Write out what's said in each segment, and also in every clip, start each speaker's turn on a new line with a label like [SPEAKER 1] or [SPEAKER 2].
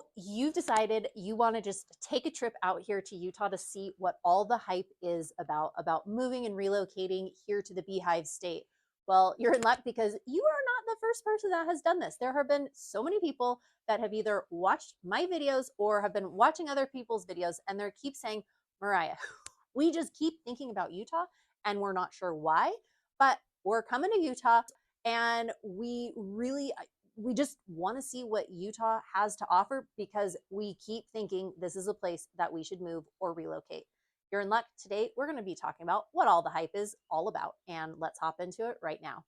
[SPEAKER 1] So you've decided you want to just take a trip out here to Utah to see what all the hype is about moving and relocating here to the Beehive State. Well, you're in luck because you are not the first person that has done this. There have been so many people that have either watched my videos or have been watching other people's videos, and they keep saying, Mariah, we just keep thinking about Utah and we're not sure why, but we're coming to Utah and we just want to see what Utah has to offer because we keep thinking this is a place that we should move or relocate. You're in luck. Today, we're going to be talking about what all the hype is all about, and let's hop into it right now.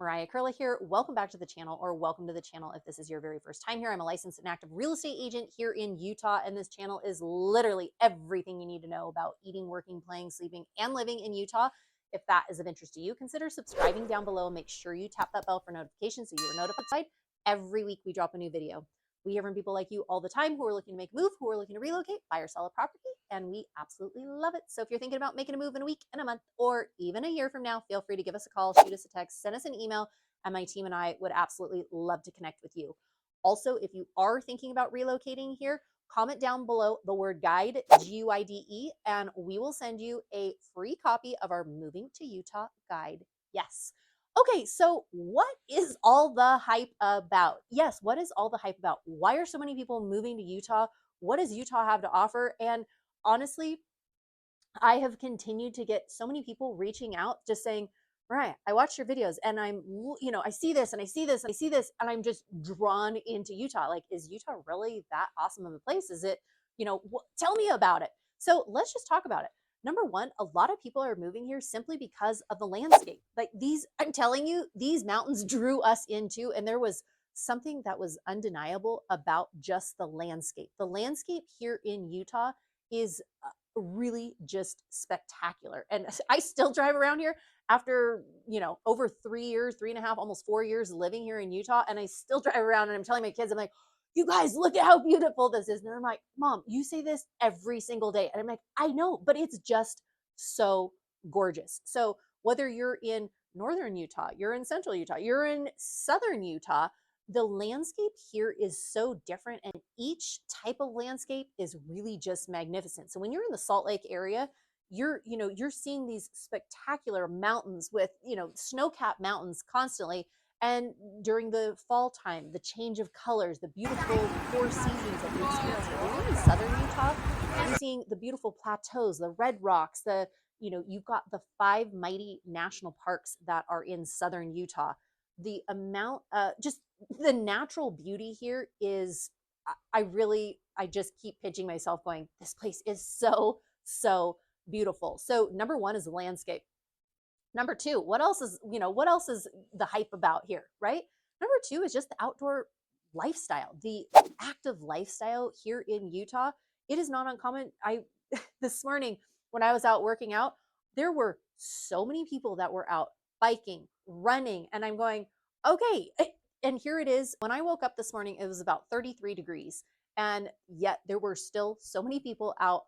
[SPEAKER 1] Mariah Koehle here. Welcome back to the channel, or welcome to the channel if this is your very first time here. I'm a licensed and active real estate agent here in Utah, and this channel is literally everything you need to know about eating, working, playing, sleeping, and living in Utah. If that is of interest to you, consider subscribing down below and make sure you tap that bell for notifications so you are notified every week we drop a new video. We hear from people like you all the time who are looking to make a move, who are looking to relocate, buy or sell a property, and we absolutely love it. So if you're thinking about making a move in a week, in a month, or even a year from now, feel free to give us a call, shoot us a text, send us an email, and my team and I would absolutely love to connect with you. Also, if you are thinking about relocating here, comment down below the word guide, Guide, and we will send you a free copy of our Moving to Utah guide. Yes. Okay, so what is all the hype about? Yes, what is all the hype about? Why are so many people moving to Utah? What does Utah have to offer? And honestly, I have continued to get so many people reaching out just saying, right, I watch your videos and I see this and I see this and I see this and I'm just drawn into Utah. Like, is Utah really that awesome of a place? Is it, tell me about it. So let's just talk about it. Number one, a lot of people are moving here simply because of the landscape. Like I'm telling you, these mountains drew us into, and there was something that was undeniable about just the landscape. The landscape here in Utah is really just spectacular. And I still drive around here after, over 3 years, 3.5, almost 4 years living here in Utah. And I still drive around and I'm telling my kids, I'm like, you guys, look at how beautiful this is. And they're like, Mom, you say this every single day. And I'm like, I know, but it's just so gorgeous. So whether you're in northern Utah, you're in central Utah, you're in southern Utah, the landscape here is so different, and each type of landscape is really just magnificent. So when you're in the Salt Lake area, you're seeing these spectacular mountains with, snow-capped mountains constantly. And during the fall time, the change of colors, the beautiful four seasons that you experience here. When you're in southern Utah, you're seeing the beautiful plateaus, the red rocks, you've got the 5 mighty national parks that are in southern Utah. The amount, just the natural beauty here is, I just keep pitching myself going, this place is so beautiful. So number one is the landscape. Number two, what else is the hype about here, right? Number two is just the outdoor lifestyle, the active lifestyle here in Utah. It is not uncommon. This morning when I was out working out, there were so many people that were out biking, running, and I'm going, okay. And here it is. When I woke up this morning, it was about 33 degrees, and yet there were still so many people out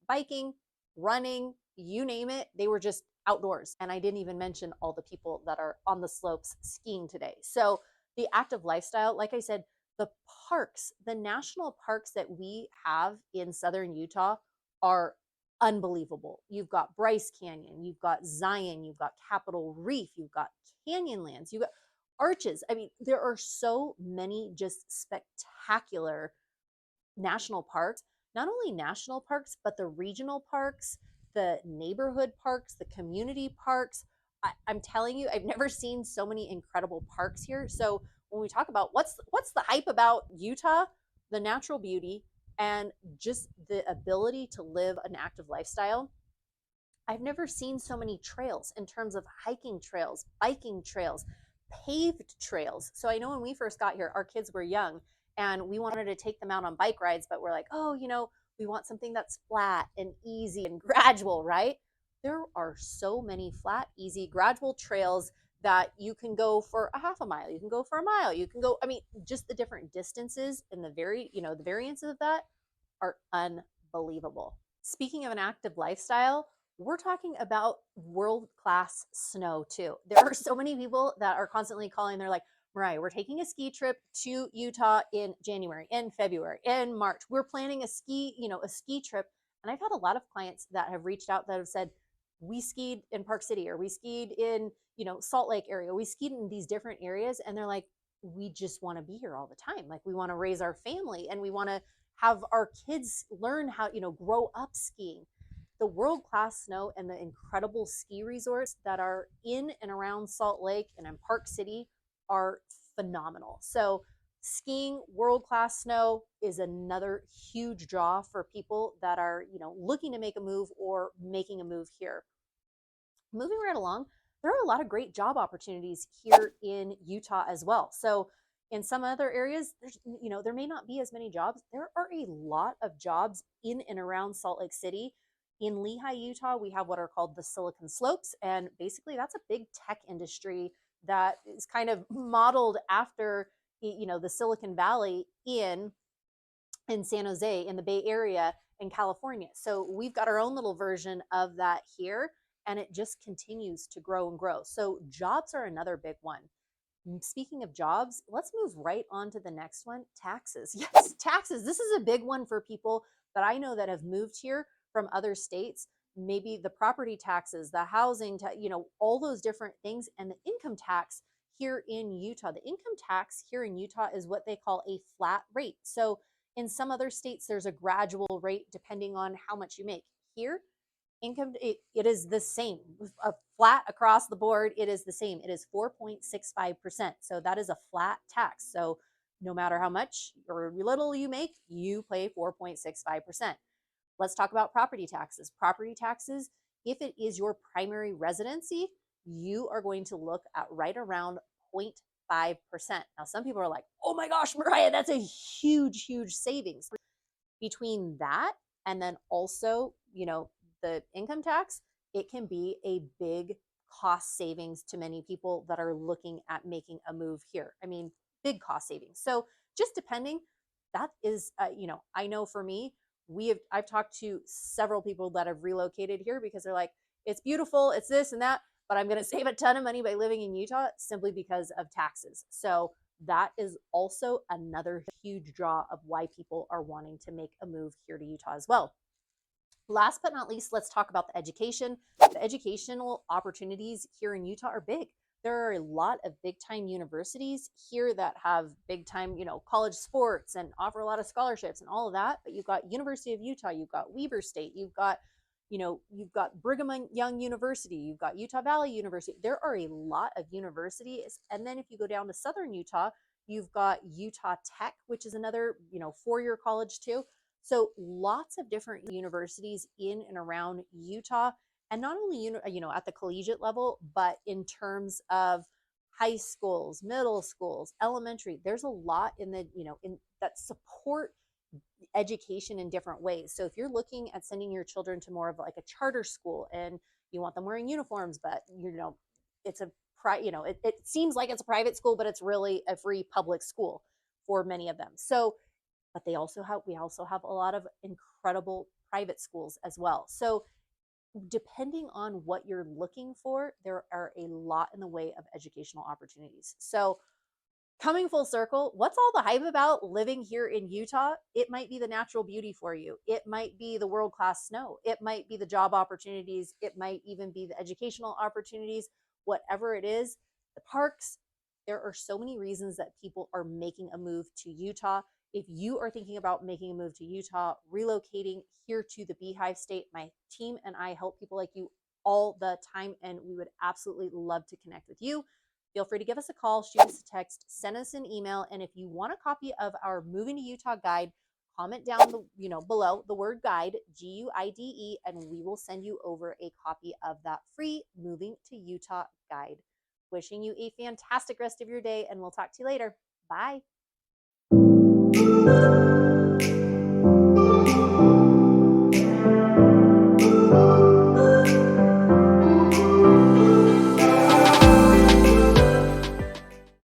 [SPEAKER 1] biking, running, you name it. They were just outdoors. And I didn't even mention all the people that are on the slopes skiing today. So the active lifestyle, like I said, the parks, the national parks that we have in southern Utah are unbelievable. You've got Bryce Canyon, you've got Zion, you've got Capitol Reef, you've got Canyonlands, you've got Arches. I mean, there are so many just spectacular national parks, not only national parks, but the regional parks, the neighborhood parks, the community parks. I'm telling you, I've never seen so many incredible parks here. So when we talk about what's the hype about Utah, the natural beauty and just the ability to live an active lifestyle, I've never seen so many trails in terms of hiking trails, biking trails, paved trails. So I know when we first got here, our kids were young and we wanted to take them out on bike rides, but we're like, oh, we want something that's flat and easy and gradual, right? There are so many flat, easy, gradual trails that you can go for a half a mile, you can go for a mile, you can go, just the different distances and the variances of that are unbelievable. unbelievable. Speaking of an active lifestyle, we're talking about world-class snow too. There are so many people that are constantly calling. They're like, Mariah, we're taking a ski trip to Utah in January, in February, in March. We're planning a ski trip. And I've had a lot of clients that have reached out that have said, we skied in Park City, or we skied in, Salt Lake area. We skied in these different areas. And they're like, we just want to be here all the time. Like, we want to raise our family and we want to have our kids learn how, grow up skiing. The world-class snow and the incredible ski resorts that are in and around Salt Lake and in Park City are phenomenal. So skiing world-class snow is another huge draw for people that are, looking to make a move or making a move here. Moving right along, there are a lot of great job opportunities here in Utah as well. So in some other areas, there may not be as many jobs. There are a lot of jobs in and around Salt Lake City. In Lehi, Utah, we have what are called the Silicon Slopes. And basically that's a big tech industry that is kind of modeled after, the Silicon Valley in San Jose, in the Bay Area, in California. So we've got our own little version of that here, and it just continues to grow and grow. So jobs are another big one. Speaking of jobs, let's move right on to the next one. Taxes. Yes, taxes. This is a big one for people that I know that have moved here from other states. Maybe the property taxes, the housing, all those different things, and the income tax here in Utah. The income tax here in Utah is what they call a flat rate. So in some other states, there's a gradual rate depending on how much you make. Here, it is the same, a flat across the board. It is the same. It is 4.65%. So that is a flat tax. So no matter how much or little you make, you pay 4.65%. Let's talk about property taxes. Property taxes, if it is your primary residency, you are going to look at right around 0.5%. Now, some people are like, oh my gosh, Mariah, that's a huge, huge savings. Between that and then also, the income tax, it can be a big cost savings to many people that are looking at making a move here. I mean, big cost savings. So just depending, that is, I know for me, I've talked to several people that have relocated here because they're like, it's beautiful, it's this and that, but I'm going to save a ton of money by living in Utah simply because of taxes. So that is also another huge draw of why people are wanting to make a move here to Utah as well. Last but not least, let's talk about the education. The educational opportunities here in Utah are big. There are a lot of big time universities here that have big time, college sports and offer a lot of scholarships and all of that. But you've got University of Utah, you've got Weber State, you've got Brigham Young University, you've got Utah Valley University. There are a lot of universities. And then if you go down to Southern Utah, you've got Utah Tech, which is another, 4-year college too. So lots of different universities in and around Utah, and not only, at the collegiate level, but in terms of high schools, middle schools, elementary. There's a lot in that support education in different ways. So if you're looking at sending your children to more of like a charter school and you want them wearing uniforms, but it's it seems like it's a private school, but it's really a free public school for many of them. So, but we also have a lot of incredible private schools as well. So depending on what you're looking for, there are a lot in the way of educational opportunities. So coming full circle, what's all the hype about living here in Utah? It might be the natural beauty for you. It might be the world-class snow. It might be the job opportunities. It might even be the educational opportunities. Whatever it is, the parks, there are so many reasons that people are making a move to Utah. If you are thinking about making a move to Utah, relocating here to the Beehive State, my team and I help people like you all the time, and we would absolutely love to connect with you. Feel free to give us a call, shoot us a text, send us an email, and if you want a copy of our Moving to Utah guide, comment down below the word guide, GUIDE, and we will send you over a copy of that free Moving to Utah guide. Wishing you a fantastic rest of your day, and we'll talk to you later. Bye.